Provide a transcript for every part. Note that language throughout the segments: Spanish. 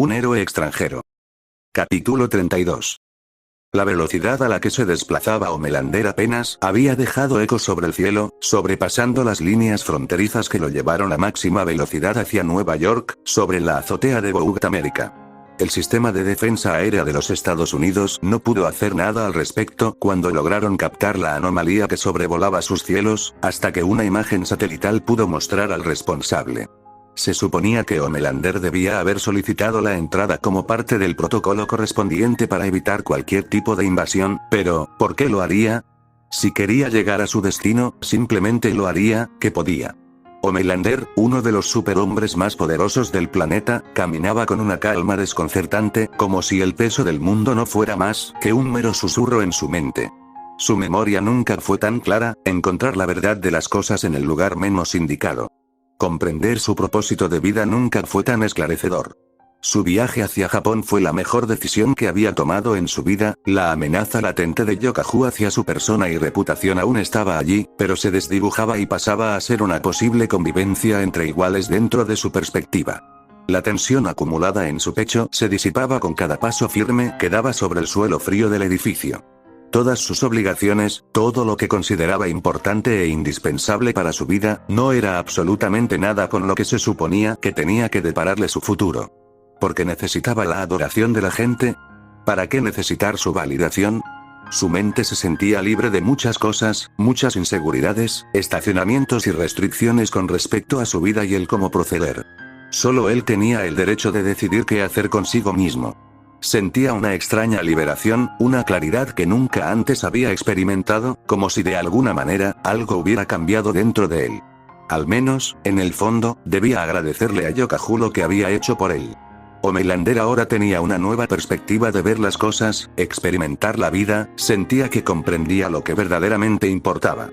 un héroe extranjero. Capítulo 32. La velocidad a la que se desplazaba Homelander apenas había dejado eco sobre el cielo, sobrepasando las líneas fronterizas que lo llevaron a máxima velocidad hacia Nueva York, sobre la azotea de Bough America. El sistema de defensa aérea de los Estados Unidos no pudo hacer nada al respecto cuando lograron captar la anomalía que sobrevolaba sus cielos, hasta que una imagen satelital pudo mostrar al responsable. Se suponía que Homelander debía haber solicitado la entrada como parte del protocolo correspondiente para evitar cualquier tipo de invasión, pero, ¿por qué lo haría? Si quería llegar a su destino, simplemente lo haría, que podía. Homelander, uno de los superhombres más poderosos del planeta, caminaba con una calma desconcertante, como si el peso del mundo no fuera más que un mero susurro en su mente. Su memoria nunca fue tan clara, encontrar la verdad de las cosas en el lugar menos indicado. Comprender su propósito de vida nunca fue tan esclarecedor. Su viaje hacia Japón fue la mejor decisión que había tomado en su vida, la amenaza latente de Yokahu hacia su persona y reputación aún estaba allí, pero se desdibujaba y pasaba a ser una posible convivencia entre iguales dentro de su perspectiva. La tensión acumulada en su pecho se disipaba con cada paso firme que daba sobre el suelo frío del edificio. Todas sus obligaciones, todo lo que consideraba importante e indispensable para su vida, no era absolutamente nada con lo que se suponía que tenía que depararle su futuro. ¿Porque necesitaba la adoración de la gente? ¿Para qué necesitar su validación? Su mente se sentía libre de muchas cosas, muchas inseguridades, estacionamientos y restricciones con respecto a su vida y el cómo proceder. Solo él tenía el derecho de decidir qué hacer consigo mismo. Sentía una extraña liberación, una claridad que nunca antes había experimentado, como si de alguna manera, algo hubiera cambiado dentro de él. Al menos, en el fondo, debía agradecerle a Yokahu lo que había hecho por él. Homelander ahora tenía una nueva perspectiva de ver las cosas, experimentar la vida, sentía que comprendía lo que verdaderamente importaba.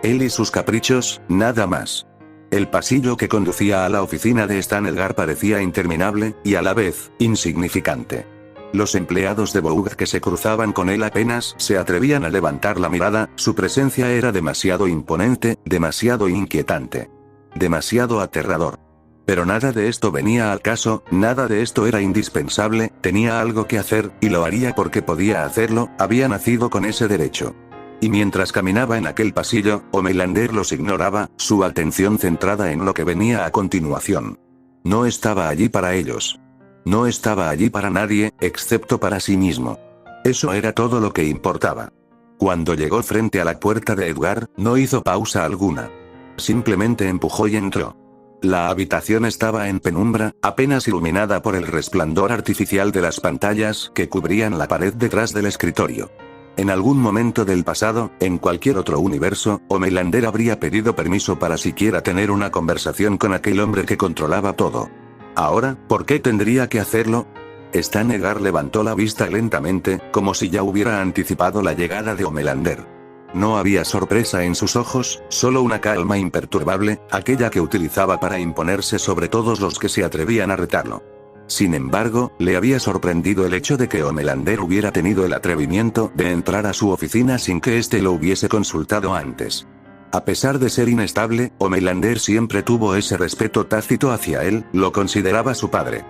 Él y sus caprichos, nada más. El pasillo que conducía a la oficina de Stan Edgar parecía interminable, y a la vez, insignificante. Los empleados de Bough que se cruzaban con él apenas se atrevían a levantar la mirada, su presencia era demasiado imponente, demasiado inquietante. Demasiado aterrador. Pero nada de esto venía al caso, nada de esto era indispensable, tenía algo que hacer, y lo haría porque podía hacerlo, había nacido con ese derecho. Y mientras caminaba en aquel pasillo, Homelander los ignoraba, su atención centrada en lo que venía a continuación. No estaba allí para ellos. No estaba allí para nadie, excepto para sí mismo. Eso era todo lo que importaba. Cuando llegó frente a la puerta de Edgar, no hizo pausa alguna. Simplemente empujó y entró. La habitación estaba en penumbra, apenas iluminada por el resplandor artificial de las pantallas que cubrían la pared detrás del escritorio. En algún momento del pasado, en cualquier otro universo, Homelander habría pedido permiso para siquiera tener una conversación con aquel hombre que controlaba todo. Ahora, ¿por qué tendría que hacerlo? Stan Edgar levantó la vista lentamente, como si ya hubiera anticipado la llegada de Homelander. No había sorpresa en sus ojos, solo una calma imperturbable, aquella que utilizaba para imponerse sobre todos los que se atrevían a retarlo. Sin embargo, le había sorprendido el hecho de que Homelander hubiera tenido el atrevimiento de entrar a su oficina sin que éste lo hubiese consultado antes. A pesar de ser inestable, Homelander siempre tuvo ese respeto tácito hacia él, lo consideraba su padre.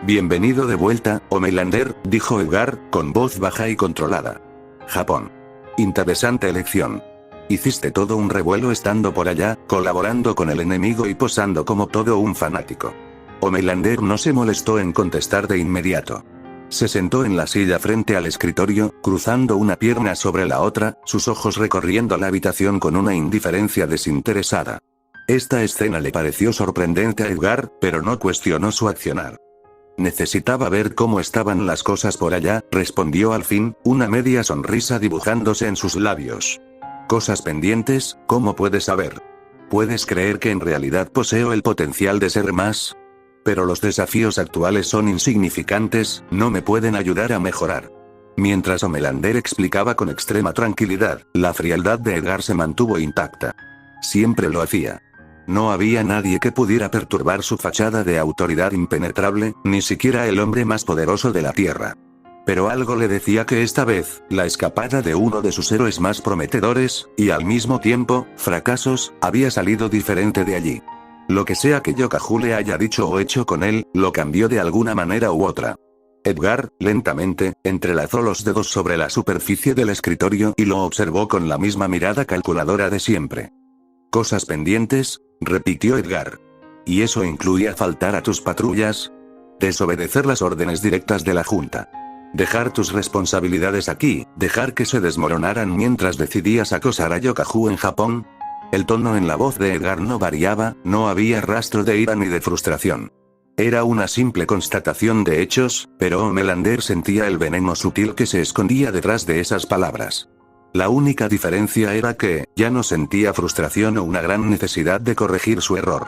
Bienvenido de vuelta, Homelander, dijo Edgar, con voz baja y controlada. Japón. Interesante elección. Hiciste todo un revuelo estando por allá, colaborando con el enemigo y posando como todo un fanático. Homelander no se molestó en contestar de inmediato. Se sentó en la silla frente al escritorio, cruzando una pierna sobre la otra, sus ojos recorriendo la habitación con una indiferencia desinteresada. Esta escena le pareció sorprendente a Edgar, pero no cuestionó su accionar. Necesitaba ver cómo estaban las cosas por allá, respondió al fin, una media sonrisa dibujándose en sus labios. ¿Cosas pendientes? ¿Cómo puedes saber? ¿Puedes creer que en realidad poseo el potencial de ser más? Pero los desafíos actuales son insignificantes, no me pueden ayudar a mejorar. Mientras Homelander explicaba con extrema tranquilidad, la frialdad de Edgar se mantuvo intacta. Siempre lo hacía. No había nadie que pudiera perturbar su fachada de autoridad impenetrable, ni siquiera el hombre más poderoso de la Tierra. Pero algo le decía que esta vez, la escapada de uno de sus héroes más prometedores, y al mismo tiempo, fracasos, había salido diferente de allí. Lo que sea que Yokahu le haya dicho o hecho con él, lo cambió de alguna manera u otra. Edgar, lentamente, entrelazó los dedos sobre la superficie del escritorio y lo observó con la misma mirada calculadora de siempre. «Cosas pendientes», repitió Edgar. «¿Y eso incluía faltar a tus patrullas? Desobedecer las órdenes directas de la Junta. Dejar tus responsabilidades aquí, dejar que se desmoronaran mientras decidías acosar a Yokahu en Japón». El tono en la voz de Edgar no variaba, no había rastro de ira ni de frustración. Era una simple constatación de hechos, pero Homelander sentía el veneno sutil que se escondía detrás de esas palabras. La única diferencia era que, ya no sentía frustración o una gran necesidad de corregir su error.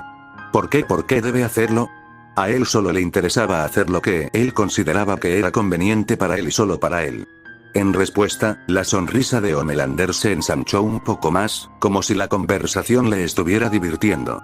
¿Por qué? ¿Por qué debe hacerlo? A él solo le interesaba hacer lo que él consideraba que era conveniente para él y solo para él. En respuesta, la sonrisa de Homelander se ensanchó un poco más, como si la conversación le estuviera divirtiendo.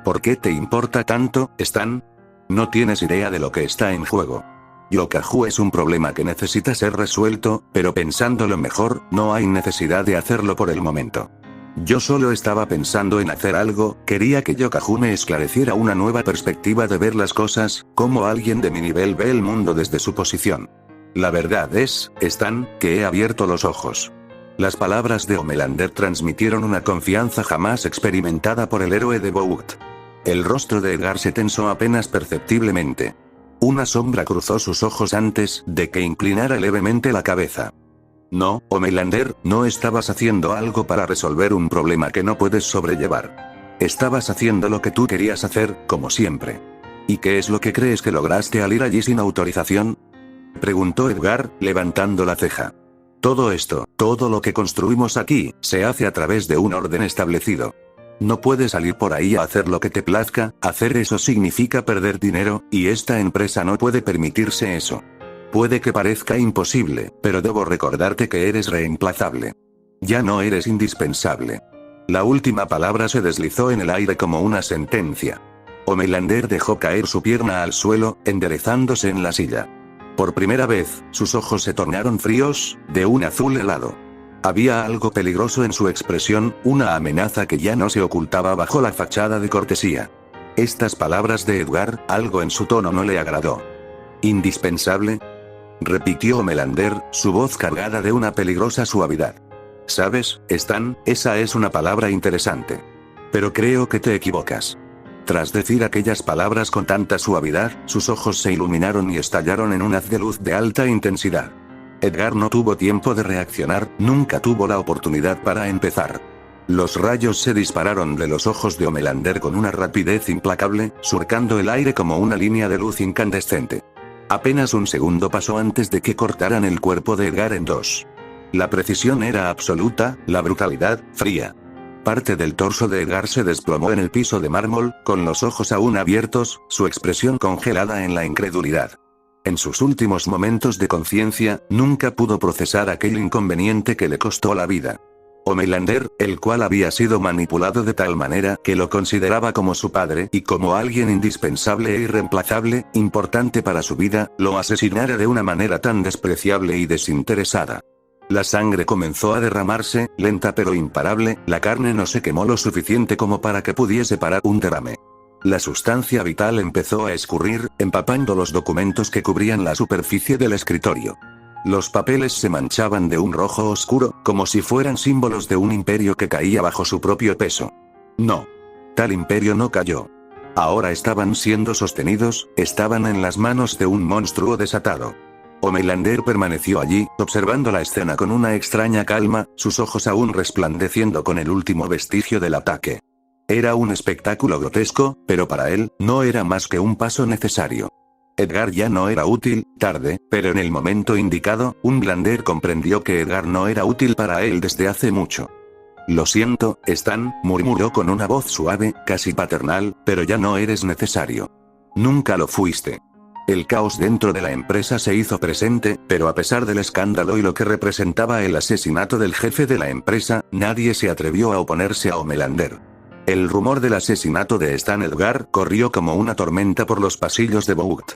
¿Por qué te importa tanto, Stan? No tienes idea de lo que está en juego. Yokahu es un problema que necesita ser resuelto, pero pensándolo mejor, no hay necesidad de hacerlo por el momento. Yo solo estaba pensando en hacer algo, quería que Yokahu me esclareciera una nueva perspectiva de ver las cosas, como alguien de mi nivel ve el mundo desde su posición. La verdad es, Stan, que he abierto los ojos. Las palabras de Homelander transmitieron una confianza jamás experimentada por el héroe de Vought. El rostro de Edgar se tensó apenas perceptiblemente. Una sombra cruzó sus ojos antes de que inclinara levemente la cabeza. No, Homelander, no estabas haciendo algo para resolver un problema que no puedes sobrellevar. Estabas haciendo lo que tú querías hacer, como siempre. ¿Y qué es lo que crees que lograste al ir allí sin autorización? Preguntó Edgar, levantando la ceja. Todo esto, todo lo que construimos aquí, se hace a través de un orden establecido. No puedes salir por ahí a hacer lo que te plazca, hacer eso significa perder dinero, y esta empresa no puede permitirse eso. Puede que parezca imposible, pero debo recordarte que eres reemplazable. Ya no eres indispensable. La última palabra se deslizó en el aire como una sentencia. Homelander dejó caer su pierna al suelo, enderezándose en la silla. Por primera vez, sus ojos se tornaron fríos, de un azul helado. Había algo peligroso en su expresión, una amenaza que ya no se ocultaba bajo la fachada de cortesía. Estas palabras de Edgar, algo en su tono no le agradó. ¿Indispensable?, repitió Homelander, su voz cargada de una peligrosa suavidad. ¿Sabes, Stan? Esa es una palabra interesante. Pero creo que te equivocas. Tras decir aquellas palabras con tanta suavidad, sus ojos se iluminaron y estallaron en un haz de luz de alta intensidad. Edgar no tuvo tiempo de reaccionar, nunca tuvo la oportunidad para empezar. Los rayos se dispararon de los ojos de Homelander con una rapidez implacable, surcando el aire como una línea de luz incandescente. Apenas un segundo pasó antes de que cortaran el cuerpo de Edgar en dos. La precisión era absoluta, la brutalidad, fría. Parte del torso de Edgar se desplomó en el piso de mármol, con los ojos aún abiertos, su expresión congelada en la incredulidad. En sus últimos momentos de conciencia, nunca pudo procesar aquel inconveniente que le costó la vida. Homelander, el cual había sido manipulado de tal manera que lo consideraba como su padre y como alguien indispensable e irreemplazable, importante para su vida, lo asesinara de una manera tan despreciable y desinteresada. La sangre comenzó a derramarse, lenta pero imparable, la carne no se quemó lo suficiente como para que pudiese parar un derrame. La sustancia vital empezó a escurrir, empapando los documentos que cubrían la superficie del escritorio. Los papeles se manchaban de un rojo oscuro, como si fueran símbolos de un imperio que caía bajo su propio peso. No. Tal imperio no cayó. Ahora estaban siendo sostenidos, estaban en las manos de un monstruo desatado. Homelander permaneció allí, observando la escena con una extraña calma, sus ojos aún resplandeciendo con el último vestigio del ataque. Era un espectáculo grotesco, pero para él, no era más que un paso necesario. Edgar ya no era útil, tarde, pero en el momento indicado, Homelander comprendió que Edgar no era útil para él desde hace mucho. Lo siento, Stan, murmuró con una voz suave, casi paternal, pero ya no eres necesario. Nunca lo fuiste. El caos dentro de la empresa se hizo presente, pero a pesar del escándalo y lo que representaba el asesinato del jefe de la empresa, nadie se atrevió a oponerse a Homelander. El rumor del asesinato de Stan Edgar corrió como una tormenta por los pasillos de Vought.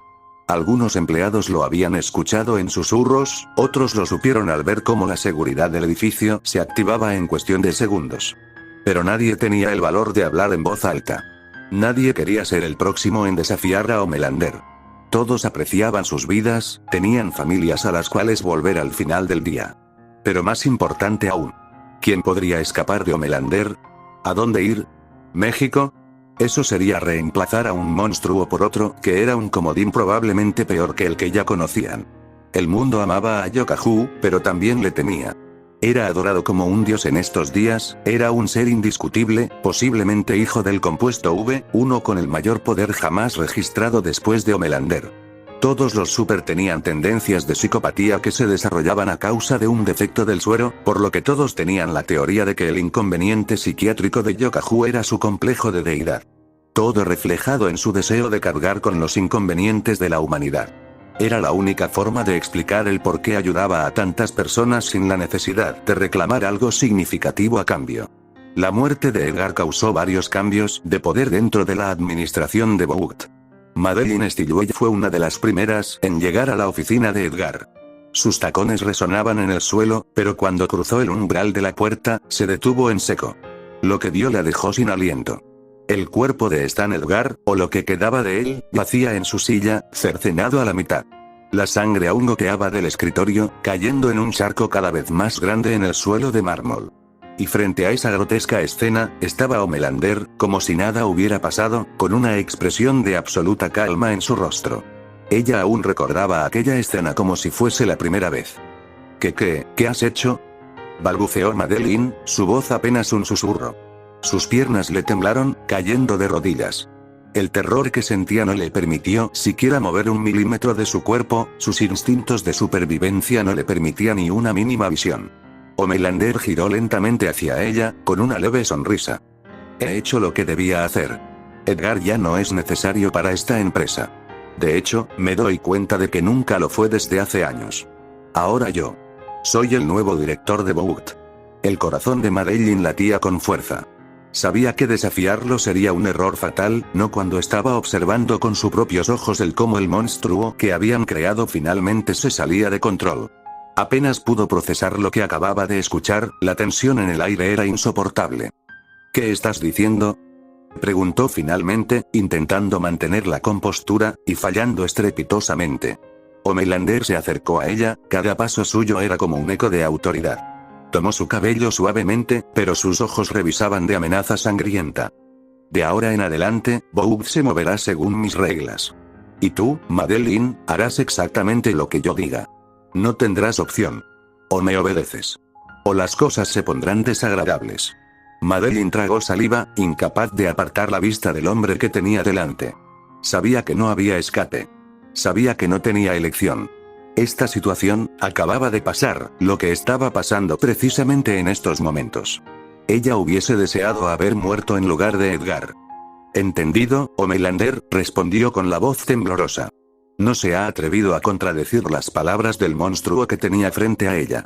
Algunos empleados lo habían escuchado en susurros, otros lo supieron al ver cómo la seguridad del edificio se activaba en cuestión de segundos. Pero nadie tenía el valor de hablar en voz alta. Nadie quería ser el próximo en desafiar a Homelander. Todos apreciaban sus vidas, tenían familias a las cuales volver al final del día. Pero más importante aún, ¿quién podría escapar de Homelander? ¿A dónde ir? ¿México? Eso sería reemplazar a un monstruo por otro, que era un comodín probablemente peor que el que ya conocían. El mundo amaba a Yokahu, pero también le temía. Era adorado como un dios en estos días, era un ser indiscutible, posiblemente hijo del compuesto V, uno con el mayor poder jamás registrado después de Homelander. Todos los super tenían tendencias de psicopatía que se desarrollaban a causa de un defecto del suero, por lo que todos tenían la teoría de que el inconveniente psiquiátrico de Yokahu era su complejo de deidad. Todo reflejado en su deseo de cargar con los inconvenientes de la humanidad. Era la única forma de explicar el por qué ayudaba a tantas personas sin la necesidad de reclamar algo significativo a cambio. La muerte de Edgar causó varios cambios de poder dentro de la administración de Vought. Madeline Stillwell fue una de las primeras en llegar a la oficina de Edgar. Sus tacones resonaban en el suelo, pero cuando cruzó el umbral de la puerta, se detuvo en seco. Lo que vio la dejó sin aliento. El cuerpo de Stan Edgar, o lo que quedaba de él, yacía en su silla, cercenado a la mitad. La sangre aún goteaba del escritorio, cayendo en un charco cada vez más grande en el suelo de mármol. Y frente a esa grotesca escena, estaba Homelander, como si nada hubiera pasado, con una expresión de absoluta calma en su rostro. Ella aún recordaba aquella escena como si fuese la primera vez. ¿Qué has hecho?, balbuceó Madeline, su voz apenas un susurro. Sus piernas le temblaron, cayendo de rodillas. El terror que sentía no le permitió siquiera mover un milímetro de su cuerpo, sus instintos de supervivencia no le permitían ni una mínima visión. Homelander giró lentamente hacia ella, con una leve sonrisa. He hecho lo que debía hacer. Edgar ya no es necesario para esta empresa. De hecho, me doy cuenta de que nunca lo fue desde hace años. Ahora yo soy el nuevo director de Vought. El corazón de Madeline latía con fuerza. Sabía que desafiarlo sería un error fatal, no cuando estaba observando con sus propios ojos el cómo el monstruo que habían creado finalmente se salía de control. Apenas pudo procesar lo que acababa de escuchar, la tensión en el aire era insoportable. ¿Qué estás diciendo?, preguntó finalmente, intentando mantener la compostura, y fallando estrepitosamente. Homelander se acercó a ella, cada paso suyo era como un eco de autoridad. Tomó su cabello suavemente, pero sus ojos revisaban de amenaza sangrienta. De ahora en adelante, Vought se moverá según mis reglas. Y tú, Madeline, harás exactamente lo que yo diga. No tendrás opción. O me obedeces. O las cosas se pondrán desagradables. Madeline tragó saliva, incapaz de apartar la vista del hombre que tenía delante. Sabía que no había escape. Sabía que no tenía elección. Esta situación acababa de pasar, lo que estaba pasando precisamente en estos momentos. Ella hubiese deseado haber muerto en lugar de Edgar. Entendido, Homelander respondió con la voz temblorosa. No se ha atrevido a contradecir las palabras del monstruo que tenía frente a ella.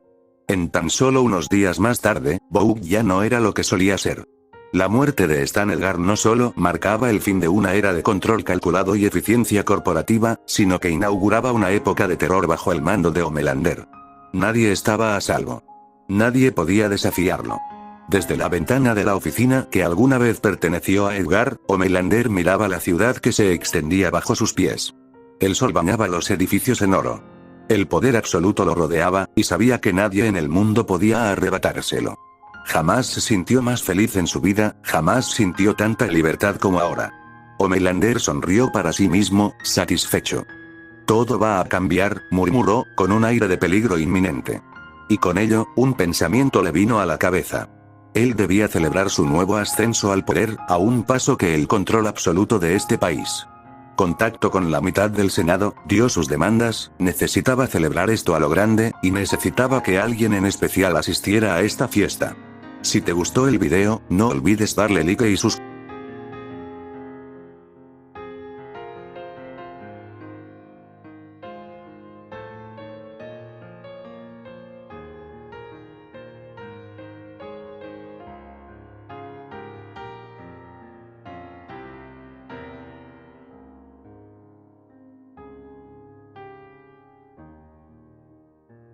En tan solo unos días más tarde, Vought ya no era lo que solía ser. La muerte de Stan Edgar no solo marcaba el fin de una era de control calculado y eficiencia corporativa, sino que inauguraba una época de terror bajo el mando de Homelander. Nadie estaba a salvo. Nadie podía desafiarlo. Desde la ventana de la oficina que alguna vez perteneció a Edgar, Homelander miraba la ciudad que se extendía bajo sus pies. El sol bañaba los edificios en oro. El poder absoluto lo rodeaba, y sabía que nadie en el mundo podía arrebatárselo. Jamás se sintió más feliz en su vida, jamás sintió tanta libertad como ahora. Homelander sonrió para sí mismo, satisfecho. Todo va a cambiar, murmuró, con un aire de peligro inminente. Y con ello, un pensamiento le vino a la cabeza. Él debía celebrar su nuevo ascenso al poder, a un paso que el control absoluto de este país. Contacto con la mitad del Senado, dio sus demandas, necesitaba celebrar esto a lo grande, y necesitaba que alguien en especial asistiera a esta fiesta. Si te gustó el video, no olvides darle like y suscribirte.